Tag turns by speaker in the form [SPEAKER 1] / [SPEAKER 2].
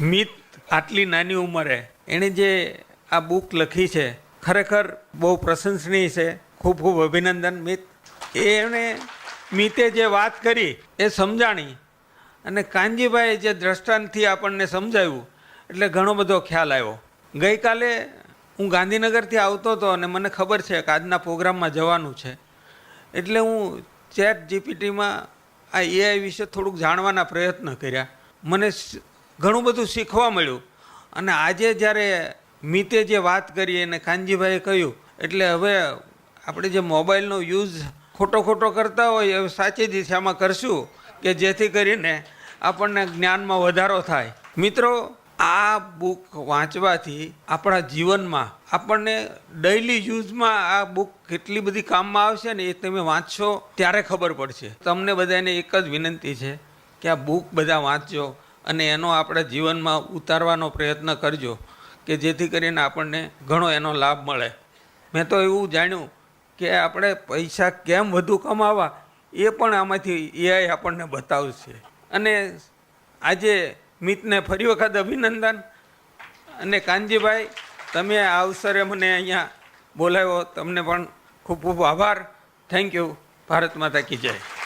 [SPEAKER 1] મિત આટલી નાની ઉંમરે એણે જે આ બુક લખી છે ખરેખર બહુ પ્રશંસનીય છે. ખૂબ ખૂબ અભિનંદન મિત. મિતે જે વાત કરી એ સમજાણી અને કાનજીભાઈએ જે દ્રષ્ટાંતથી આપણને સમજાવ્યું એટલે ઘણો બધો ખ્યાલ આવ્યો. ગઈકાલે હું ગાંધીનગરથી આવતો હતો અને મને ખબર છે કે આજના પ્રોગ્રામમાં જવાનું છે એટલે હું ચેટ જીપીટીમાં આ એઆઈ વિશે થોડુંક જાણવાના પ્રયત્ન કર્યા. મને ઘણું બધું શીખવા મળ્યું અને આજે જ્યારે મિતે જે વાત કરી અને કાનજીભાઈએ કહ્યું એટલે હવે આપણે જે મોબાઈલનો યુઝ ખોટો કરતા હોય એ સાચી દિશામાં કરશું કે જેથી કરીને આપણને જ્ઞાનમાં વધારો થાય. મિત્રો, આ બુક વાંચવાથી આપણા જીવનમાં આપણને ડેઈલી યુઝમાં આ બુક કેટલી બધી કામમાં આવશે ને એ તમે વાંચશો ત્યારે ખબર પડશે. તમને બધાને એક જ વિનંતી છે કે આ બુક બધા વાંચજો અને એનો આપણા જીવનમાં ઉતારવાનો પ્રયત્ન કરજો કે જેથી કરીને આપણને ઘણો એનો લાભ મળે. મેં તો એવું જાણ્યું કે આપણે પૈસા કેમ વધુ કમાવા એ પણ આમાંથી એઆઈ આપણને બતાવશે. અને આજે મિતને ફરી વખત અભિનંદન. અને કાનજીભાઈ, તમે આ અવસરે મને અહીંયા બોલાવ્યો, તમને પણ ખૂબ ખૂબ આભાર. Thank you. ભારત માતા કી જય.